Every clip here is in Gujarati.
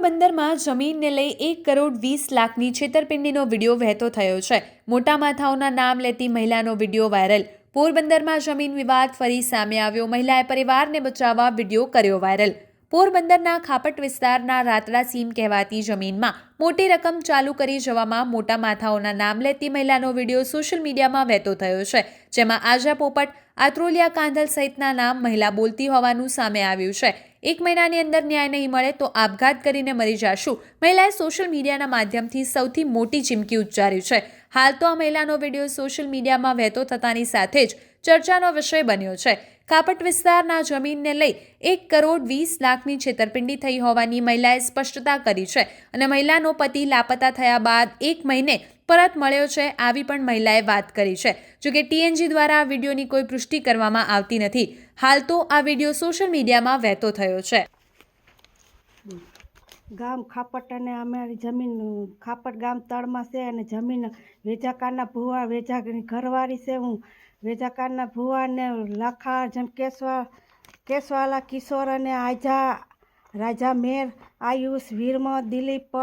પોરબંદરમાં જમીનને લઈ 1,20,00,000ની છેતરપિંડીનો વિડીયો વહેતો થયો છે। મોટા માથાઓના નામ લેતી મહિલાનો વિડીયો વાયરલ। પોરબંદરમાં જમીન વિવાદ ફરી સામે આવ્યો। મહિલાએ પરિવારને બચાવવા વિડીયો કર્યો વાયરલ। પોરબંદરના ખાપટ વિસ્તારના રાતડા સીમ કહેવાતી જમીનમાં મોટી રકમ ચાલુ કરી જવામાં મોટા માથાઓના નામ લેતી મહિલાનો વિડીયો સોશિયલ મીડિયામાં વહેતો થયો છે, જેમાં આજા પોપટ, આત્રોલિયા કાંધલ સહિતના નામ મહિલા બોલતી હોવાનું સામે આવ્યું છે। 1 મહિનાની અંદર ન્યાય નહીં મળે તો આપઘાત કરીને મરી જાશું, મહિલાએ સોશિયલ મીડિયાના માધ્યમથી સૌથી મોટી ચીમકી ઉચ્ચારી છે। હાલ તો આ મહિલાનો વિડીયો સોશિયલ મીડિયામાં વહેતો થતાની સાથે જ ચર્ચાનો વિષય બન્યો છે। ખાપટ વિસ્તારના જમીનને લઈ 1,20,00,000ની છેતરપિંડી થઈ હોવાની મહિલાએ સ્પષ્ટતા કરી છે અને મહિલાનો પતિ લાપતા થયા બાદ 1 મહિને પરત મળ્યો છે, આવી પણ મહિલાએ વાત કરી છે। જોકે ટીએનજી દ્વારા આ વિડીયોની કોઈ પુષ્ટિ કરવામાં આવતી નથી। હાલ તો આ વિડીયો સોશિયલ મીડિયામાં વહેતો થયો છે। ગામ ખાપટ અને અમારી જમીન ખાપટ ગામ તળમાં છે અને જમીન વેજાકારના ભુવા વેજાની ઘરવાળી છે। હું વેજાકારના ભુવાને લાખા જન કેશવાલા કિશોર અને આજા રાજા મેર આયુષ વીરમત દિલીપ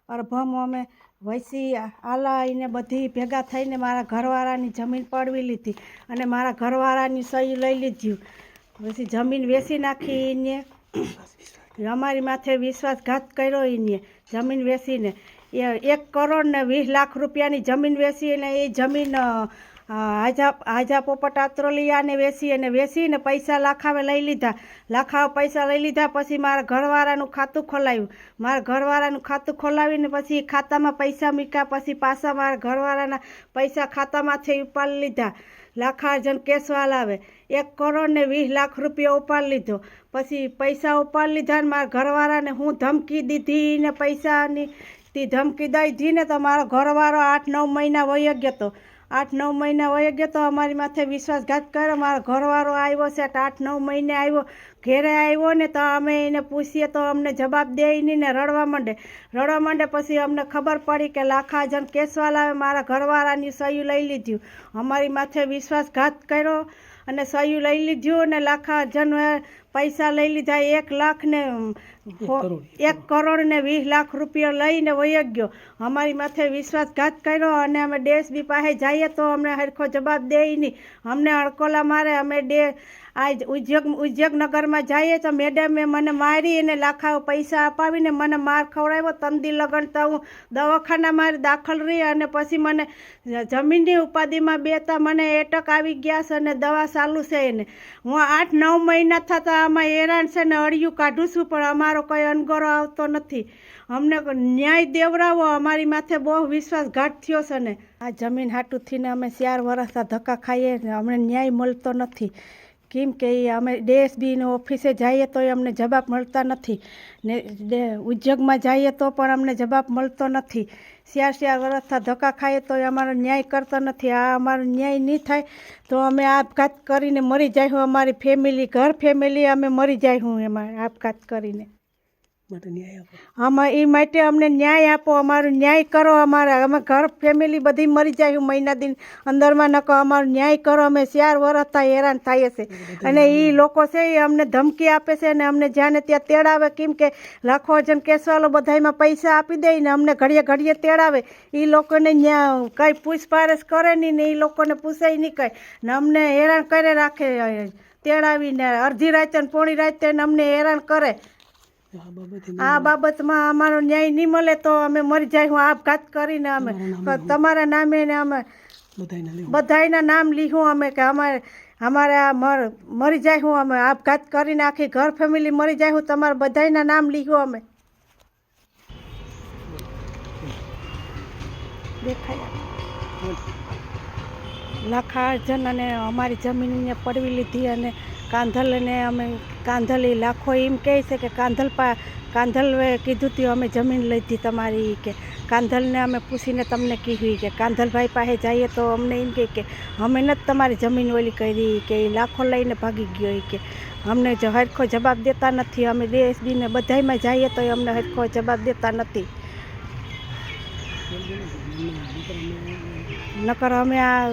અરભમ અમે વૈસી આલા એને બધી ભેગા થઈને મારા ઘરવાળાની જમીન પડવી લીધી અને મારા ઘરવાળાની સહી લઈ લીધી। પછી જમીન વેચી નાખી એને અમારી માથે વિશ્વાસઘાત કર્યો। એને જમીન વેચીને 1,20,00,000 રૂપિયાની જમીન વેચી અને એ જમીન આજા પોપટ આત્રોલિયાને વેચીને પૈસા લાખાવે લઈ લીધા। લાખાવે પૈસા લઈ લીધા પછી મારા ઘરવાળાનું ખાતું ખોલાવ્યું। મારા ઘરવાળાનું ખાતું ખોલાવીને પછી ખાતામાં પૈસા મૂક્યા। પછી પાછા મારા ઘરવાળાના પૈસા ખાતામાંથી ઉપાડી લીધા। લાખાજન કેશવાલાવે 1,20,00,000 રૂપિયા ઉપાડી લીધો। પછી પૈસા ઉપાડી લીધા ને મારા ઘરવાળાને હું ધમકી દીધી ને પૈસાની ધમકી દઈ દીધી ને તો મારો ઘરવાળો 8-9 મહિના વહી ગયો હતો। 8-9 મહિના વહી ગયો તો અમારી માથે વિશ્વાસઘાત કર્યો। મારો ઘરવાળો આવ્યો છે 8-9 મહિને આવ્યો, ઘેરે આવ્યો ને તો અમે એને પૂછીએ તો અમને જવાબ દે નહીં ને રડવા માંડે। પછી અમને ખબર પડી કે લાખાજન કેશવાલાએ મારા ઘરવાળાની સહી લઈ લીધી, અમારી માથે વિશ્વાસઘાત કર્યો અને સહી લઈ લીધું અને લાખાજન પૈસા લઈ લીધા। 1,20,00,000 રૂપિયા લઈને વહી ગયો, અમારી માથે વિશ્વાસઘાત કર્યો અને અમે DSP પાસે જઈએ તો અમને સરખો જવાબ દે નહીં, અમને અડકોલા મારે। અમે ઉદ્યોગનગરમાં જઈએ તો મેડમે મને મારી અને લાખા પૈસા અપાવીને મને માર ખવડાવ્યો। 3 દી લગન તો હું દવાખાના મારી દાખલ રહી અને પછી મને જમીનની ઉપાધિમાં બેતા મને એટક આવી ગયા છે અને દવા ચાલુ છે એને। હું 8-9 મહિના થતા આમાં હેરાન છે ને અડિયું કાઢું છું પણ અમારો કોઈ અનગોરો આવતો નથી। અમને ન્યાય દેવડાવો, અમારી માથે બહુ વિશ્વાસઘાત થયો છે ને આ જમીન હાટુથી ને અમે 4 વર્ષ ધક્કા ખાઈએ ને અમને ન્યાય મળતો નથી। કેમ કે અમે DSPની ઓફિસે જઈએ તો અમને જવાબ મળતા નથી ને ઉદ્યોગમાં જઈએ તો પણ અમને જવાબ મળતો નથી। 4 વર્ષથી ધક્કા ખાઈએ તો અમારો ન્યાય કરતો નથી। આ અમારો ન્યાય નહીં થાય તો અમે આપઘાત કરીને મરી જાય। અમારી ઘર ફેમિલી અમે મરી જાય। એમાં આપઘાત કરીને આમાં એ માટે અમને ન્યાય આપો, અમારો ન્યાય કરો। અમે ઘર ફેમિલી બધી મરી જાય મહિના દિન અંદરમાં નકો અમારો ન્યાય કરો। અમે 4 વર્ષથી હેરાન થાય છે અને એ લોકો છે એ અમને ધમકી આપે છે અને અમને જ્યાં ને ત્યાં તેડાવે। કેમ કે લાખોજન કેસવાલો બધામાં પૈસા આપી દે ને અમને ઘડીએ તેડાવે। એ લોકોને ત્યાં કંઈ પૂછપારછ કરે નહીં ને એ લોકોને પૂછે નહીં કંઈ ને અમને હેરાન કરે રાખે, તેડાવીને અડધી રાતે ને પોણી રાતે અમને હેરાન કરે। આ બાબતમાં અમારો ન્યાય નહીં મળે તો અમે મરી જાય। આપઘાત કરીને અમે તમારા નામે ને અમે બધાના નામ લીધું અમે કે અમારે આ મરી જાય। અમે આપઘાત કરીને આખી ઘર ફેમિલી મરી જાય। તમારા બધાના નામ લીધું અમે દેખાય લાખાજન અને અમારી જમીનને પડવી લીધી અને કાંધલને અમે કાંધલ લાખો એમ કહે છે કે કાંધલે કીધું હતું અમે જમીન લીધી તમારી કે કાંધલને અમે પૂછીને તમને કીધું કે કાંધલભાઈ પાસે જઈએ તો અમને એમ કે અમે નથી તમારી જમીન ઓલી કરી કે લાખો લઈને ભાગી ગયો કે અમને હરખો જવાબ દેતા નથી। અમે DSPને બધામાં જઈએ તો અમને હરખો જવાબ દેતા નથી। નકર અમે આ